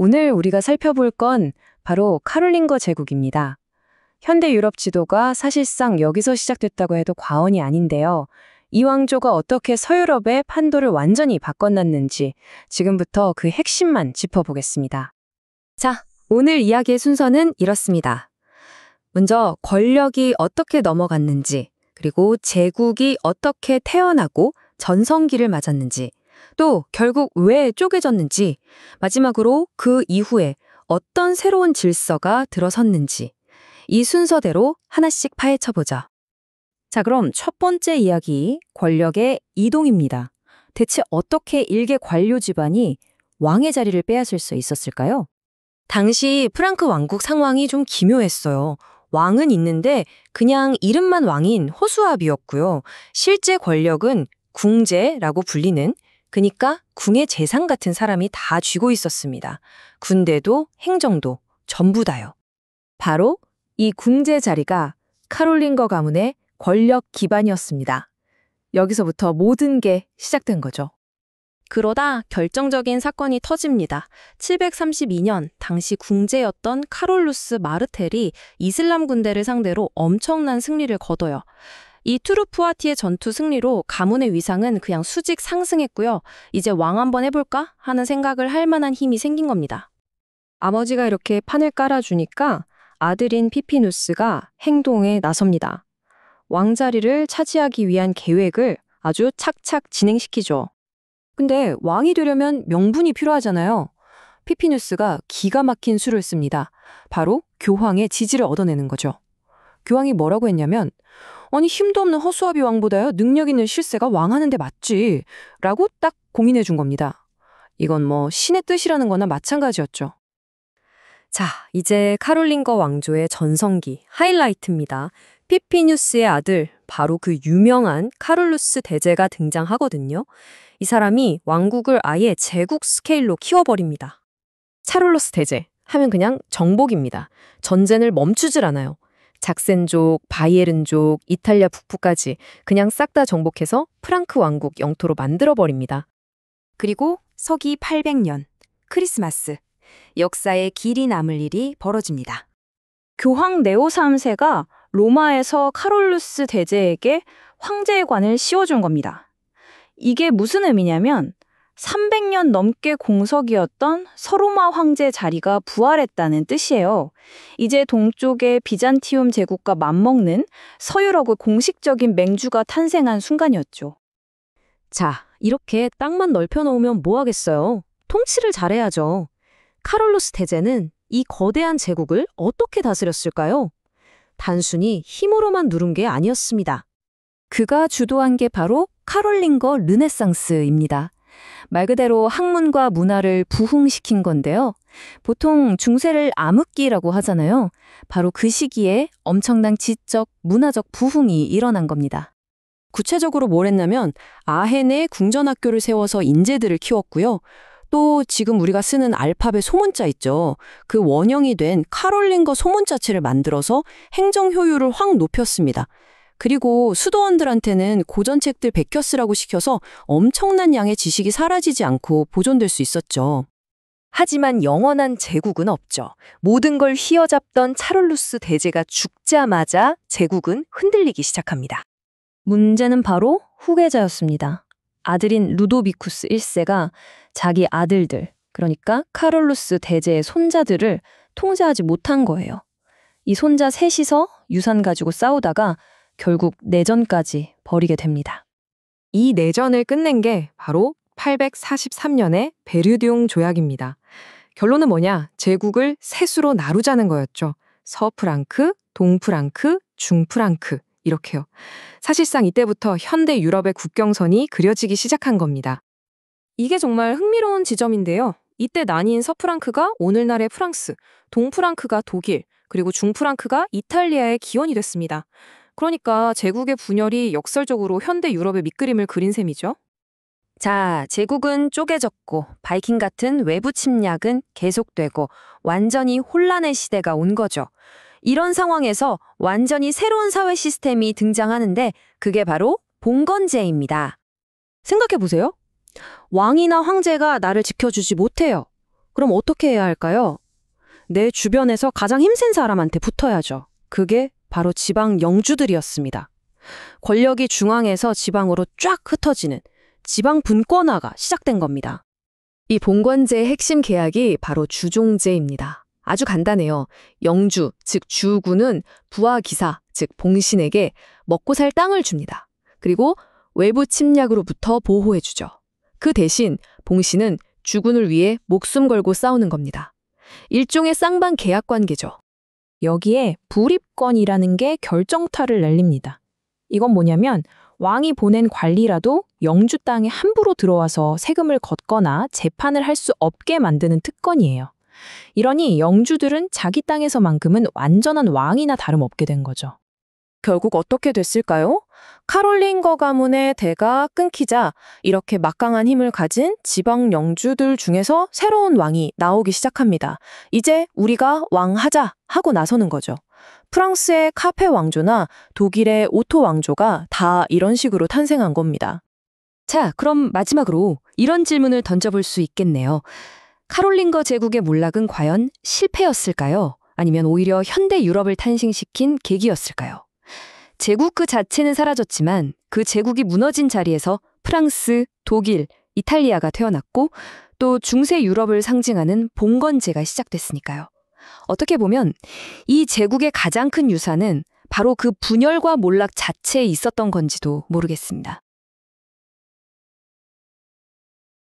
오늘 우리가 살펴볼 건 바로 카롤링거 제국입니다. 현대 유럽 지도가 사실상 여기서 시작됐다고 해도 과언이 아닌데요. 이 왕조가 어떻게 서유럽의 판도를 완전히 바꿔놨는지 지금부터 그 핵심만 짚어보겠습니다. 자, 오늘 이야기의 순서는 이렇습니다. 먼저 권력이 어떻게 넘어갔는지, 그리고 제국이 어떻게 태어나고 전성기를 맞았는지, 또 결국 왜 쪼개졌는지, 마지막으로 그 이후에 어떤 새로운 질서가 들어섰는지, 이 순서대로 하나씩 파헤쳐보죠. 자, 그럼 첫 번째 이야기, 권력의 이동입니다. 대체 어떻게 일개 관료 집안이 왕의 자리를 빼앗을 수 있었을까요? 당시 프랑크 왕국 상황이 좀 기묘했어요. 왕은 있는데 그냥 이름만 왕인 호수아비였고요. 실제 권력은 궁제라고 불리는, 그러니까 궁의 재상 같은 사람이 다 쥐고 있었습니다. 군대도 행정도 전부 다요. 바로 이 궁제 자리가 카롤링거 가문의 권력 기반이었습니다. 여기서부터 모든 게 시작된 거죠. 그러다 결정적인 사건이 터집니다. 732년 당시 궁제였던 카롤루스 마르텔이 이슬람 군대를 상대로 엄청난 승리를 거둬요. 이 투르푸아티의 전투 승리로 가문의 위상은 그냥 수직 상승했고요. 이제 왕 한번 해볼까 하는 생각을 할 만한 힘이 생긴 겁니다. 아버지가 이렇게 판을 깔아주니까 아들인 피피누스가 행동에 나섭니다. 왕자리를 차지하기 위한 계획을 아주 착착 진행시키죠. 근데 왕이 되려면 명분이 필요하잖아요. 피피누스가 기가 막힌 수를 씁니다. 바로 교황의 지지를 얻어내는 거죠. 교황이 뭐라고 했냐면, 아니 힘도 없는 허수아비 왕보다요 능력 있는 실세가 왕하는 데 맞지 라고 딱 공인해 준 겁니다. 이건 뭐 신의 뜻이라는 거나 마찬가지였죠. 자, 이제 카롤링거 왕조의 전성기 하이라이트입니다. 피피누스의 아들, 바로 그 유명한 카롤루스 대제가 등장하거든요. 이 사람이 왕국을 아예 제국 스케일로 키워버립니다. 카롤루스 대제 하면 그냥 정복입니다. 전쟁을 멈추질 않아요. 작센족, 바이에른족, 이탈리아 북부까지 그냥 싹 다 정복해서 프랑크 왕국 영토로 만들어버립니다. 그리고 서기 800년, 크리스마스, 역사에 길이 남을 일이 벌어집니다. 교황 네오 3세가 로마에서 카롤루스 대제에게 황제의 관을 씌워준 겁니다. 이게 무슨 의미냐면 300년 넘게 공석이었던 서로마 황제 자리가 부활했다는 뜻이에요. 이제 동쪽의 비잔티움 제국과 맞먹는 서유럽의 공식적인 맹주가 탄생한 순간이었죠. 자, 이렇게 땅만 넓혀놓으면 뭐 하겠어요? 통치를 잘해야죠. 카롤루스 대제는 이 거대한 제국을 어떻게 다스렸을까요? 단순히 힘으로만 누른 게 아니었습니다. 그가 주도한 게 바로 카롤링거 르네상스입니다. 말 그대로 학문과 문화를 부흥시킨 건데요. 보통 중세를 암흑기라고 하잖아요. 바로 그 시기에 엄청난 지적, 문화적 부흥이 일어난 겁니다. 구체적으로 뭘 했냐면 아헨에 궁전학교를 세워서 인재들을 키웠고요. 또 지금 우리가 쓰는 알파벳 소문자 있죠. 그 원형이 된 카롤링거 소문자체를 만들어서 행정 효율을 확 높였습니다. 그리고 수도원들한테는 고전책들 베껴 쓰라고 시켜서 엄청난 양의 지식이 사라지지 않고 보존될 수 있었죠. 하지만 영원한 제국은 없죠. 모든 걸 휘어잡던 카롤루스 대제가 죽자마자 제국은 흔들리기 시작합니다. 문제는 바로 후계자였습니다. 아들인 루도비쿠스 1세가 자기 아들들, 그러니까 카롤루스 대제의 손자들을 통제하지 못한 거예요. 이 손자 셋이서 유산 가지고 싸우다가 결국 내전까지 벌이게 됩니다. 이 내전을 끝낸 게 바로 843년의 베르디옹 조약입니다. 결론은 뭐냐? 제국을 세 수로 나누자는 거였죠. 서프랑크, 동프랑크, 중프랑크 이렇게요. 사실상 이때부터 현대 유럽의 국경선이 그려지기 시작한 겁니다. 이게 정말 흥미로운 지점인데요. 이때 나뉜 서프랑크가 오늘날의 프랑스, 동프랑크가 독일, 그리고 중프랑크가 이탈리아의 기원이 됐습니다. 그러니까 제국의 분열이 역설적으로 현대 유럽의 밑그림을 그린 셈이죠. 자, 제국은 쪼개졌고 바이킹 같은 외부 침략은 계속되고 완전히 혼란의 시대가 온 거죠. 이런 상황에서 완전히 새로운 사회 시스템이 등장하는데 그게 바로 봉건제입니다. 생각해보세요. 왕이나 황제가 나를 지켜주지 못해요. 그럼 어떻게 해야 할까요? 내 주변에서 가장 힘센 사람한테 붙어야죠. 그게 바로 지방 영주들이었습니다. 권력이 중앙에서 지방으로 쫙 흩어지는 지방 분권화가 시작된 겁니다. 이 봉건제의 핵심 계약이 바로 주종제입니다. 아주 간단해요. 영주, 즉 주군은 부하 기사, 즉 봉신에게 먹고 살 땅을 줍니다. 그리고 외부 침략으로부터 보호해주죠. 그 대신 봉신은 주군을 위해 목숨 걸고 싸우는 겁니다. 일종의 쌍방 계약 관계죠. 여기에 불입권이라는 게 결정타를 날립니다. 이건 뭐냐면 왕이 보낸 관리라도 영주 땅에 함부로 들어와서 세금을 걷거나 재판을 할 수 없게 만드는 특권이에요. 이러니 영주들은 자기 땅에서만큼은 완전한 왕이나 다름없게 된 거죠. 결국 어떻게 됐을까요? 카롤링거 가문의 대가 끊기자 이렇게 막강한 힘을 가진 지방 영주들 중에서 새로운 왕이 나오기 시작합니다. 이제 우리가 왕하자 하고 나서는 거죠. 프랑스의 카페 왕조나 독일의 오토 왕조가 다 이런 식으로 탄생한 겁니다. 자, 그럼 마지막으로 이런 질문을 던져볼 수 있겠네요. 카롤링거 제국의 몰락은 과연 실패였을까요? 아니면 오히려 현대 유럽을 탄생시킨 계기였을까요? 제국 그 자체는 사라졌지만 그 제국이 무너진 자리에서 프랑스, 독일, 이탈리아가 태어났고 또 중세 유럽을 상징하는 봉건제가 시작됐으니까요. 어떻게 보면 이 제국의 가장 큰 유산은 바로 그 분열과 몰락 자체에 있었던 건지도 모르겠습니다.